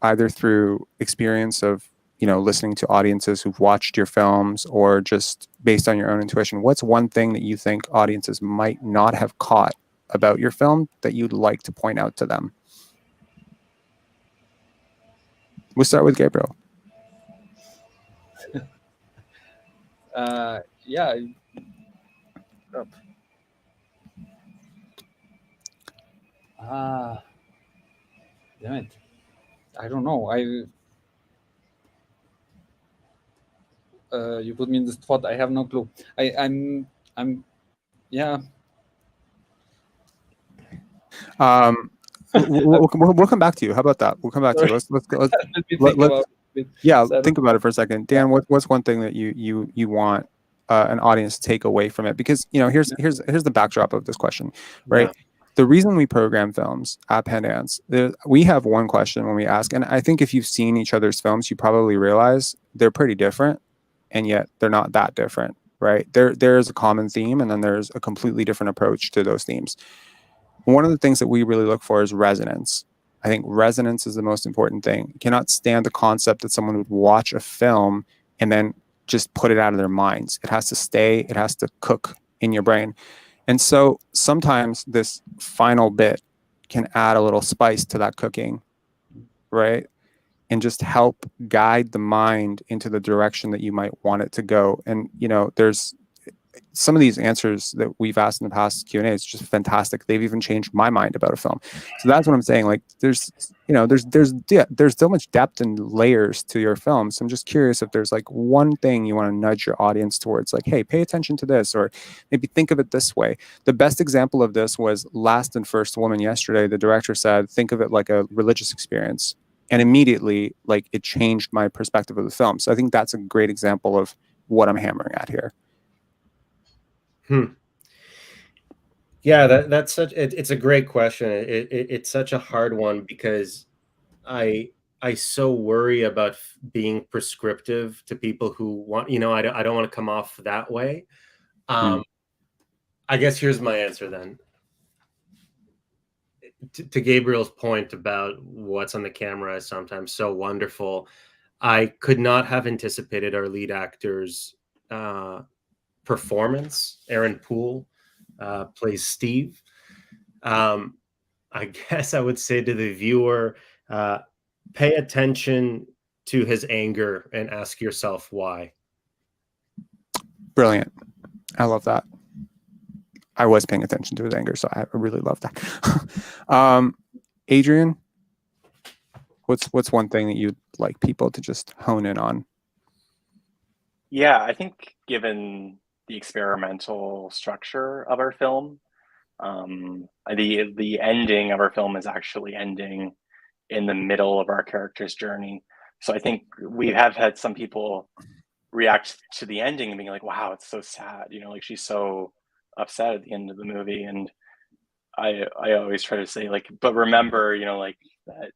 either through experience of, listening to audiences who've watched your films or just based on your own intuition, what's one thing that you think audiences might not have caught about your film that you'd like to point out to them? We'll start with Gabriel. Yeah. Ah, damn it. I don't know. You put me in the spot. I have no clue. I'm yeah. We'll come back to you. How about that? We'll come back to you. Let's go. Let me think about it. Yeah, So think about it for a second. Dan, what's one thing that you want an audience to take away from it? Because here's the backdrop of this question, right? Yeah. The reason we program films at Pendance, we have one question when we ask, and I think if you've seen each other's films, you probably realize they're pretty different, and yet they're not that different, right? There's a common theme, and then there's a completely different approach to those themes. One of the things that we really look for is resonance. I think resonance is the most important thing. You cannot stand the concept that someone would watch a film and then just put it out of their minds. It has to stay, it has to cook in your brain. And so sometimes this final bit can add a little spice to that cooking, right? And just help guide the mind into the direction that you might want it to go. And, there's some of these answers that we've asked in the past Q&A is just fantastic. They've even changed my mind about a film. So that's what I'm saying. Like there's so much depth and layers to your film. So I'm just curious if there's like one thing you want to nudge your audience towards, like, hey, pay attention to this, or maybe think of it this way. The best example of this was Last and First Woman yesterday. The director said, think of it like a religious experience. And immediately, like, it changed my perspective of the film. So I think that's a great example of what I'm hammering at here. Yeah, that's such. It's a great question. It's such a hard one because I so worry about being prescriptive to people who want. I don't want to come off that way. I guess here's my answer then. To Gabriel's point about what's on the camera is sometimes so wonderful. I could not have anticipated our lead actor's performance. Aaron Poole plays Steve. I guess I would say to the viewer, pay attention to his anger and ask yourself why. Brilliant. I love that. I was paying attention to his anger, so I really love that. Adrian, what's one thing that you'd like people to just hone in on? Yeah, I think given the experimental structure of our film, the ending of our film is actually ending in the middle of our character's journey. So I think we have had some people react to the ending and being like, wow, it's so sad, like she's so upset at the end of the movie. And I always try to say, like, but remember, like, that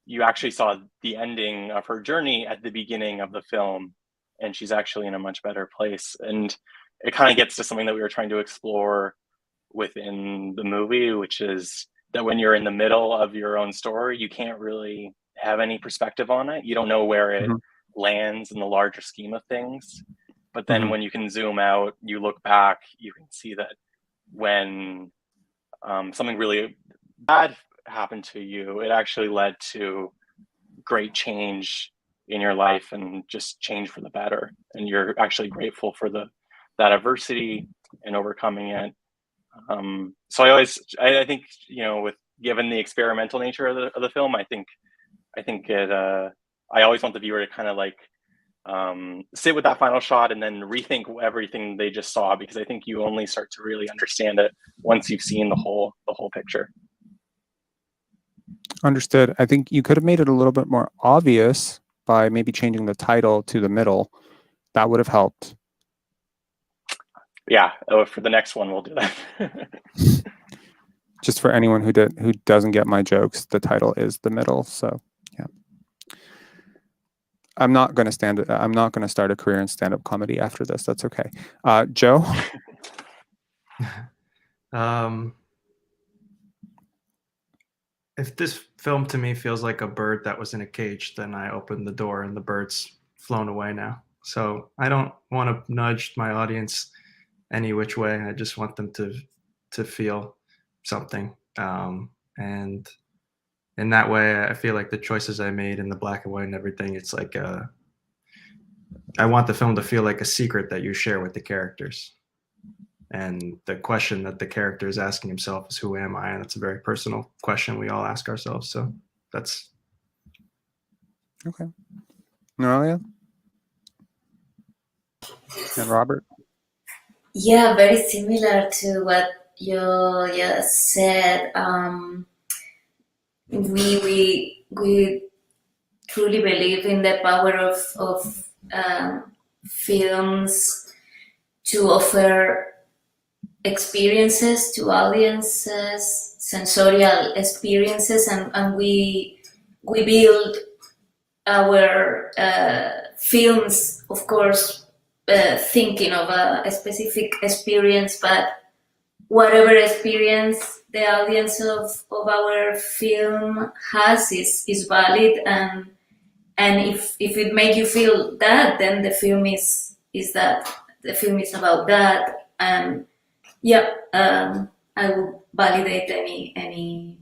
you actually saw the ending of her journey at the beginning of the film, and she's actually in a much better place. And it kind of gets to something that we were trying to explore within the movie, which is that when you're in the middle of your own story, you can't really have any perspective on it. You don't know where it lands in the larger scheme of things. But then when you can zoom out, you look back, you can see that when something really bad happened to you, it actually led to great change in your life and just change for the better. And you're actually grateful for that adversity and overcoming it. So I think, with given the experimental nature of the film, I think it, I always want the viewer to kind of like sit with that final shot and then rethink everything they just saw, because I think you only start to really understand it once you've seen the whole picture. Understood. I think you could have made it a little bit more obvious by maybe changing the title to the middle. That would have helped. Yeah, for the next one, we'll do that. Just for anyone who doesn't get my jokes, the title is The Middle. So, yeah. I'm not going to start a career in stand-up comedy after this. That's okay. Joe? If this film to me feels like a bird that was in a cage, then I opened the door and the bird's flown away now. So I don't want to nudge my audience any which way. I just want them to feel something. And in that way, I feel like the choices I made in the black and white and everything, it's like I want the film to feel like a secret that you share with the characters. And the question that the character is asking himself is, who am I? And it's a very personal question we all ask ourselves. So that's okay. Noelia and Robert. Yeah, very similar to what you just said. We truly believe in the power of films to offer experiences to audiences, sensorial experiences, and we build our films, of course, thinking of a specific experience, but whatever experience the audience of our film has is valid, and if it make you feel that, then the film is that. The film is about that, and yeah, I would validate any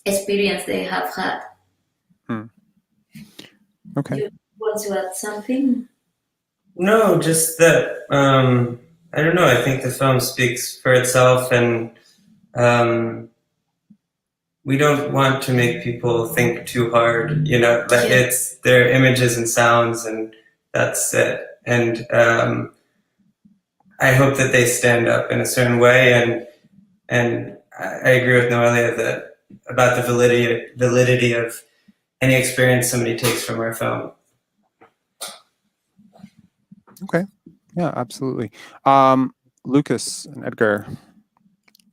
experience they have had. Okay. You want to add something? No, just that, I don't know, I think the film speaks for itself, and we don't want to make people think too hard, you know, that it's their images and sounds, and that's it. And I hope that they stand up in a certain way, and I agree with Noelia that about the validity of any experience somebody takes from our film. Okay. Yeah, absolutely. Lucas and Edgar,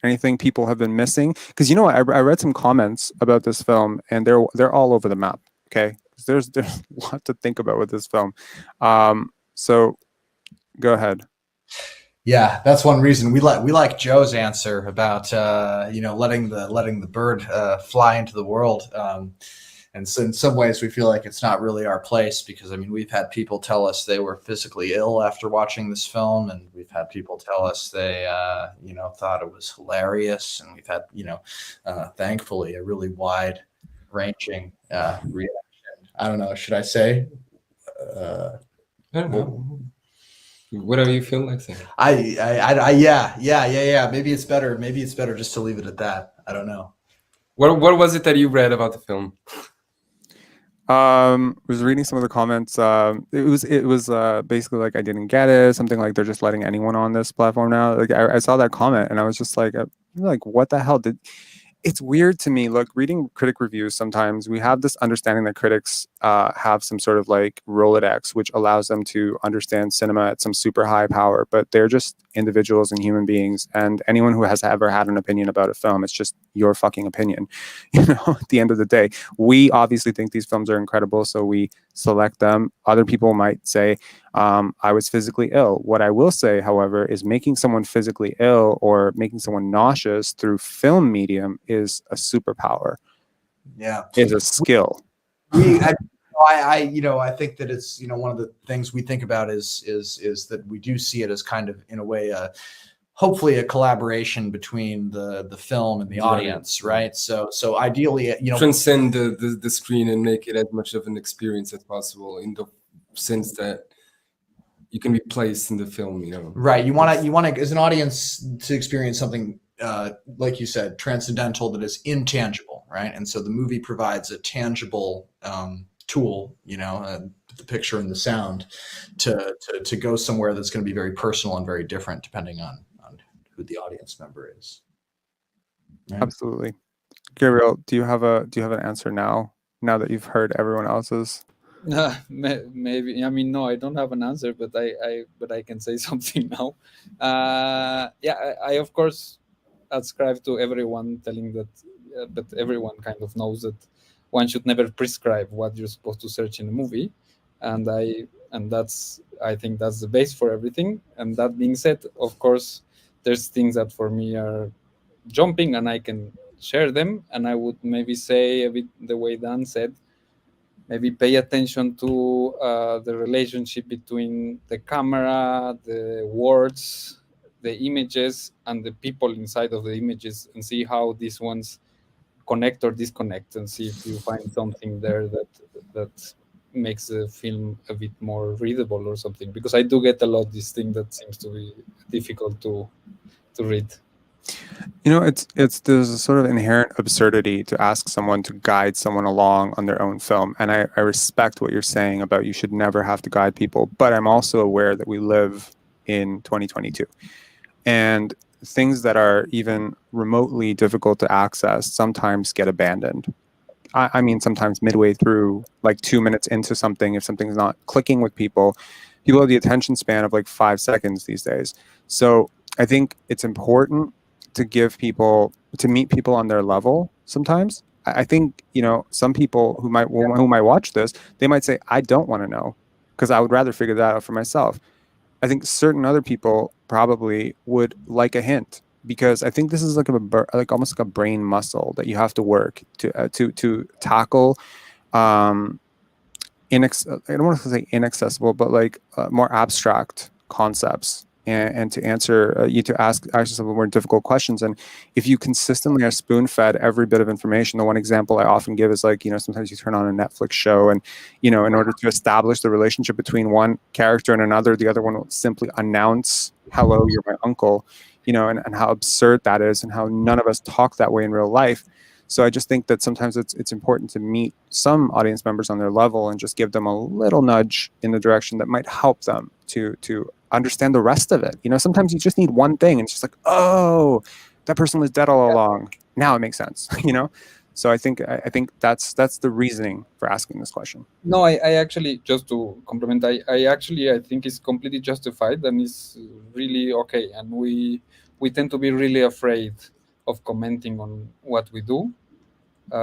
anything people have been missing? Because you know what, I read some comments about this film, and they're all over the map. Okay, there's a lot to think about with this film. So go ahead. Yeah, that's one reason we like Joe's answer about letting the bird fly into the world. And so in some ways we feel like it's not really our place, because I mean, we've had people tell us they were physically ill after watching this film, and we've had people tell us they thought it was hilarious, and we've had thankfully a really wide ranging reaction. I don't know, should I say? I don't know. Whatever you feel like saying. Yeah. Maybe it's better just to leave it at that. I don't know. What was it that you read about the film? Was reading some of the comments. It was basically like, I didn't get it. Something like, they're just letting anyone on this platform now. Like I saw that comment and I was just like, what the hell it's weird to me. Look, reading critic reviews, sometimes we have this understanding that critics have some sort of like Rolodex, which allows them to understand cinema at some super high power, but they're just individuals and human beings. And anyone who has ever had an opinion about a film, it's just your fucking opinion. At the end of the day, we obviously think these films are incredible, so we select them. Other people might say, I was physically ill. What I will say, however, is making someone physically ill or making someone nauseous through film medium is a superpower. Yeah, is a skill. I think that it's one of the things we think about is that we do see it as kind of, in a way, hopefully a collaboration between the film and the audience, right? So ideally, transcend the screen and make it as much of an experience as possible, in the sense that you can be placed in the film, Right. You want to, as an audience, to experience something, like you said, transcendental, that is intangible, right? And so the movie provides a tangible tool, the picture and the sound, to go somewhere that's going to be very personal and very different depending on who the audience member is. Right? Absolutely. Gabriel, do you have an answer now that you've heard everyone else's? Maybe. I mean, no, I don't have an answer, but I can say something now. I of course ascribe to everyone telling that, but everyone kind of knows that one should never prescribe what you're supposed to search in a movie, and I think that's the base for everything. And that being said, of course, there's things that for me are jumping, and I can share them. And I would maybe say a bit the way Dan said. Maybe pay attention to the relationship between the camera, the words, the images, and the people inside of the images, and see how these ones connect or disconnect, and see if you find something there that makes the film a bit more readable or something, because I do get a lot this thing that seems to be difficult to read. There's a sort of inherent absurdity to ask someone to guide someone along on their own film, and I respect what you're saying about you should never have to guide people, but I'm also aware that we live in 2022, and things that are even remotely difficult to access sometimes get abandoned. I mean, sometimes midway through, like 2 minutes into something, if something's not clicking with people have the attention span of like 5 seconds these days. So I think it's important to meet people on their level sometimes. I think, some people who might watch this, they might say, I don't want to know, because I would rather figure that out for myself. I think certain other people probably would like a hint, because I think this is like almost like a brain muscle that you have to work to tackle. I don't want to say inaccessible, but like more abstract concepts, and to answer to ask some more difficult questions. And if you consistently are spoon-fed every bit of information, the one example I often give is like, sometimes you turn on a Netflix show, and in order to establish the relationship between one character and another, the other one will simply announce, hello, you're my uncle, and how absurd that is, and how none of us talk that way in real life. So I just think that sometimes it's important to meet some audience members on their level and just give them a little nudge in the direction that might help them to understand the rest of it. Sometimes you just need one thing, and it's just like, oh, that person was dead all along. Now it makes sense. So I think that's the reasoning for asking this question. No, I actually, just to complement, I think it's completely justified, and it's really okay. And we tend to be really afraid of commenting on what we do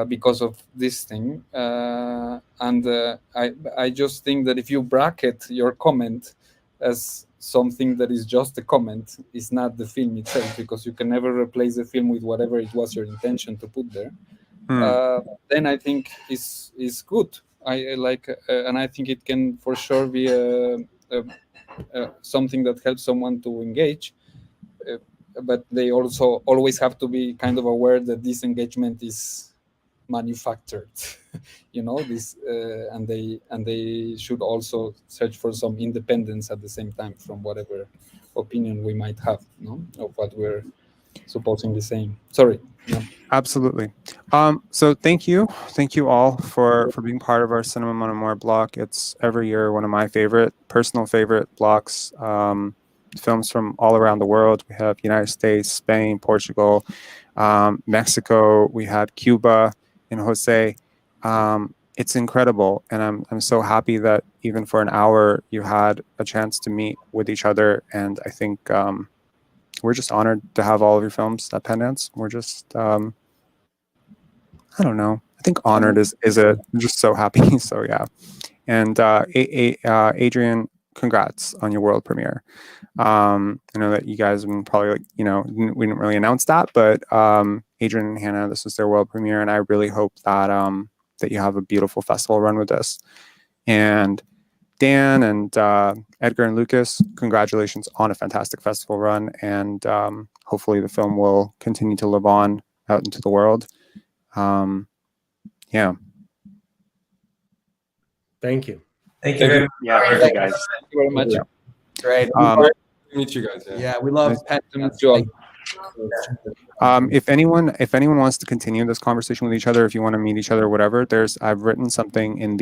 because of this thing. And I just think that if you bracket your comment as something that is just a comment, is not the film itself, because you can never replace the film with whatever it was your intention to put there. Then I think is good. I like, and I think it can for sure be something that helps someone to engage. But they also always have to be kind of aware that this engagement is manufactured, this, and they should also search for some independence at the same time from whatever opinion we might have, of what we're supposedly saying. Sorry. Yeah. Absolutely. So thank you all for being part of our Cinema Mon Amour block. It's every year one of my personal favorite blocks. Films from all around the world. We have United States, Spain, Portugal, Mexico. We had Cuba and Jose. It's incredible, and I'm so happy that even for an hour you had a chance to meet with each other. And I think we're just honored to have all of your films at Pendants. We're just I don't know. I think honored is it. I'm just so happy. So yeah. And Adrian, congrats on your world premiere. I know that you guys have been probably we didn't really announce that, but Adrian and Hannah, this was their world premiere, and I really hope that that you have a beautiful festival run with this. And Dan and Edgar and Lucas, congratulations on a fantastic festival run, and hopefully the film will continue to live on out into the world. Yeah. Thank you. Thank you very much. Yeah, thank you guys. Thank you very much. Yeah. Great. Meet you guys. Yeah, we love Pendants. Thank you. If anyone wants to continue this conversation with each other, if you want to meet each other, whatever, I've written something in the